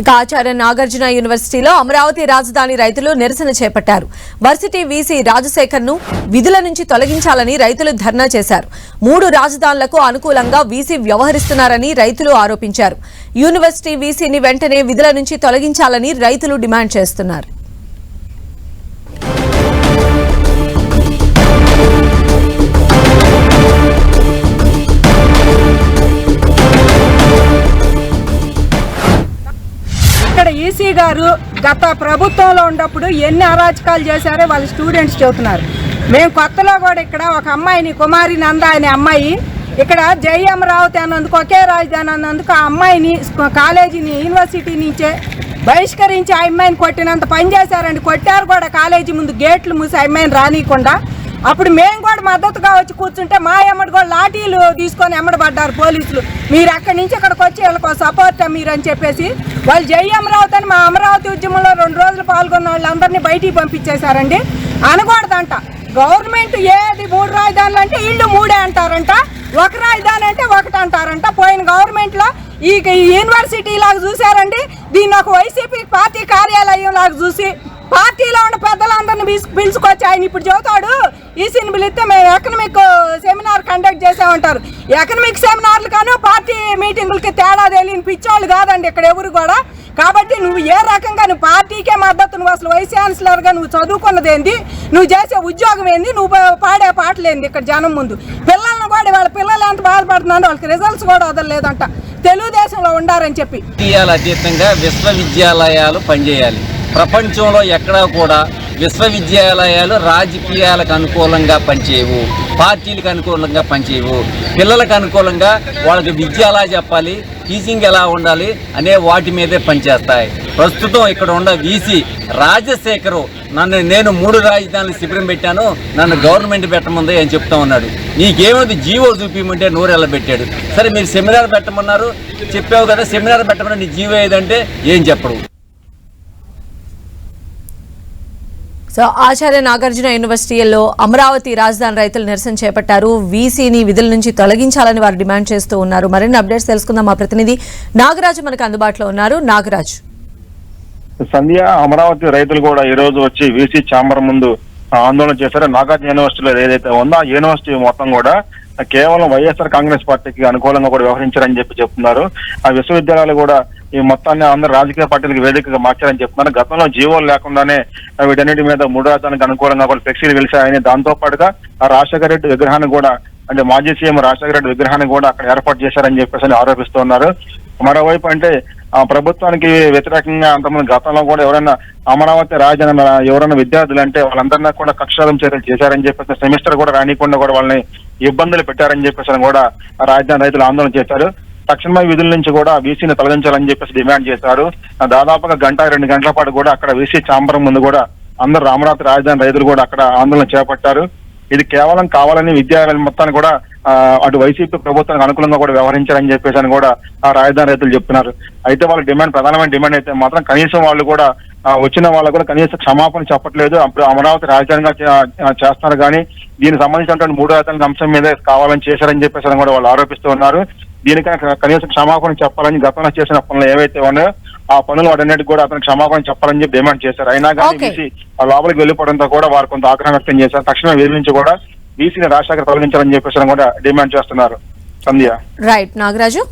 ఇక ఆచార్య నాగార్జున యూనివర్సిటీలో అమరావతి రాజధాని రైతులు నిరసన చేపట్టారు. వర్సిటీ వీసీ రాజశేఖర్ ను విధుల నుంచి తొలగించాలని రైతులు ధర్నా చేశారు. 3 రాజధానులకు అనుకూలంగా వీసీ వ్యవహరిస్తున్నారని రైతులు ఆరోపించారు. యూనివర్సిటీ వీసీని వెంటనే విధుల నుంచి తొలగించాలని రైతులు డిమాండ్ చేస్తున్నారు. ఈసీ గారు గత ప్రభుత్వంలో ఉన్నప్పుడు ఎన్ని అరాచకాలు చేశారో వాళ్ళ స్టూడెంట్స్ చెబుతున్నారు. మేము కొత్తలో కూడా ఇక్కడ ఒక అమ్మాయిని కుమారి నంద అనే అమ్మాయి ఇక్కడ జై అమరావతి అన్నందుకు ఒకే రాజధాని అన్నందుకు ఆ అమ్మాయిని కాలేజీని యూనివర్సిటీ నుంచే బహిష్కరించి ఆ అమ్మాయిని కొట్టినంత పని చేశారండి. కొట్టారు కూడా కాలేజీ ముందు గేట్లు మూసి ఆ అమ్మాయిని రానియకుండా. అప్పుడు మేము కూడా మద్దతుగా వచ్చి కూర్చుంటే మా ఎమ్మడి కూడా లాఠీలు తీసుకొని ఎమ్మడబడ్డారు పోలీసులు. మీరు అక్కడి నుంచి ఇక్కడికి వచ్చి వీళ్ళకి సపోర్ట్ మీరు అని చెప్పేసి వాళ్ళు జై అమరావతి అని మా అమరావతి ఉద్యమంలో 2 రోజులు పాల్గొన్న వాళ్ళందరినీ బయటికి పంపించేశారండి. అనకూడదంట. గవర్నమెంట్ ఏది 3 రాజధానులు అంటే ఇళ్ళు 3 అంటారంట, 1 రాజధాని అంటే 1 అంటారంట. పోయిన గవర్నమెంట్లో ఈ యూనివర్సిటీ లాగా చూశారండి. దీన్ని ఒక వైసీపీ పార్టీ కార్యాలయం లాగా చూసి పార్టీలో ఉన్న పెద్దలందరినీ పిలుచుకొచ్చి ఆయన ఇప్పుడు చెబుతాడు ఈసీని పిలిస్తే మేము ఎకనమిక్ సెమినార్ కండక్ట్ చేసామంటారు. ఎకనమిక్ సెమినార్లు కానీ పార్టీ మీటింగులకి తేడా తెలియని పిచ్చోళ్ళు కాదండి ఇక్కడ ఎవరు కూడా. కాబట్టి నువ్వు ఏ రకంగా నువ్వు పార్టీకే మద్దతు, నువ్వు అసలు వైస్ ఛాన్సలర్గా నువ్వు చదువుకున్నది ఏంది, నువ్వు చేసే ఉద్యోగం ఏంది, నువ్వు పాడే పాటలు ఏంది ఇక్కడ జనం ముందు. పిల్లలను కూడా వాళ్ళ పిల్లలు ఎంత బాధపడుతున్నారో వాళ్ళకి రిజల్ట్స్ కూడా వదలలేదంట తెలుగుదేశంలో ఉండారని చెప్పి. అతీతంగా విశ్వవిద్యాలయాలు పనిచేయాలి. ప్రపంచంలో ఎక్కడా కూడా విశ్వవిద్యాలయాలు రాజకీయాలకు అనుకూలంగా పనిచేయవు, పార్టీలకు అనుకూలంగా పనిచేయవు. పిల్లలకు అనుకూలంగా వాళ్ళకి విద్య ఎలా చెప్పాలి, టీచింగ్ ఎలా ఉండాలి అనే వాటి మీదే పనిచేస్తాయి. ప్రస్తుతం ఇక్కడ ఉన్న వీసీ రాజశేఖరు నేను 3 రాజధానులు శిబిరం పెట్టాను, నన్ను గవర్నమెంట్ పెట్టమంది అని చెప్తా ఉన్నాడు. నీకేమైంది జీవో చూపించమంటే నూరెళ్ళ పెట్టాడు. సరే మీరు సెమినార్ పెట్టమన్నారు, చెప్పావు కదా సెమినార్ పెట్టమని నీ జీవో ఏదంటే ఏం చెప్పడు. సో ఆచార్య నాగార్జున యూనివర్సిటీలో అమరావతి రాజధాని రైతులు నిరసన చేపట్టారు. వీసీని విధుల నుంచి తొలగించాలని వారు డిమాండ్ చేస్తూ ఉన్నారు. మరిన్ని అప్డేట్స్ తెలుసుకుందాం. మా ప్రతినిధి నాగరాజు మనకు అందుబాటులో ఉన్నారు. నాగరాజు, సంధ్య, అమరావతి రైతులు కూడా ఈ రోజు వచ్చి వీసీ ఛాంబర్ ముందు ఆందోళన చేశారు. నాగార్జున యూనివర్సిటీలో ఏదైతే ఉందో ఆ యూనివర్సిటీ మొత్తం కూడా కేవలం వైఎస్ఆర్ కాంగ్రెస్ పార్టీకి అనుకూలంగా కూడా వ్యవహరించారని చెప్తున్నారు. ఆ విశ్వవిద్యాలయాలు కూడా ఈ మొత్తాన్ని అందరూ రాజకీయ పార్టీలకు వేదికగా మార్చారని చెప్తున్నారు. గతంలో జీవోలు లేకుండానే వీటన్నిటి మీద 3 రాజధానికి అనుకూలంగా కూడా ఫ్లెక్సీలు వెలిసాయని, దాంతో పాటుగా ఆ రాజశేఖర రెడ్డి విగ్రహాన్ని కూడా అంటే మాజీ సీఎం రాజశేఖర రెడ్డి విగ్రహాన్ని కూడా అక్కడ ఏర్పాటు చేశారని చెప్పేసి ఆరోపిస్తున్నారు. మరోవైపు అంటే ఆ ప్రభుత్వానికి వ్యతిరేకంగా అంతమంది గతంలో కూడా ఎవరైనా అమరావతి రాజధాని ఎవరైనా విద్యార్థులు అంటే వాళ్ళందరినీ కూడా కక్షాదం చర్యలు చేశారని చెప్పేసి సెమిస్టర్ కూడా రానికుండా కూడా వాళ్ళని ఇబ్బందులు పెట్టారని చెప్పేసి కూడా రాజధాని రైతులు ఆందోళన చేశారు. తక్షణమే విధుల నుంచి కూడా వీసీని తొలగించాలని చెప్పేసి డిమాండ్ చేశారు. దాదాపుగా 1-2 గంటల పాటు కూడా అక్కడ వీసీ ఛాంబర్ ముందు కూడా అందరూ అమరావతి రాజధాని రైతులు కూడా అక్కడ ఆందోళన చేపట్టారు. ఇది కేవలం కావాలని విద్యాలయాల మొత్తాన్ని కూడా అటు వైసీపీ ప్రభుత్వానికి అనుకూలంగా కూడా వ్యవహరించారని చెప్పేసి కూడా ఆ రాజధాని రైతులు చెప్తున్నారు. అయితే వాళ్ళ ప్రధానమైన డిమాండ్ అయితే మాత్రం కనీసం వాళ్ళు కూడా వచ్చిన వాళ్ళు కూడా కనీసం క్షమాపణ చెప్పట్లేదు. అప్పుడు అమరావతి రాజధానిగా చేస్తున్నారు కానీ దీనికి సంబంధించినటువంటి 3 రాజధానుల అంశం మీద కావాలని చేశారని చెప్పేసి కూడా వాళ్ళు ఆరోపిస్తూ ఉన్నారు. దీనికైనా కనీసం క్షమాపణ చెప్పాలని గతంలో చేసిన పనులు ఏవైతే ఉన్నాయో ఆ పనులు వాటన్నిటికి కూడా అతను క్షమాపణ చెప్పాలని చెప్పి డిమాండ్ చేశారు. అయినా కానీ వీసీ లోపలికి వెళ్ళిపోవడంతో కూడా వారు కొంత ఆగ్రహం వ్యక్తం చేశారు. తక్షణమే వీరి నుంచి కూడా వీసీని రాజశేఖర్ తొలగించాలని చెప్పేసి కూడా డిమాండ్ చేస్తున్నారు. సంధ్య. రైట్ నాగరాజు.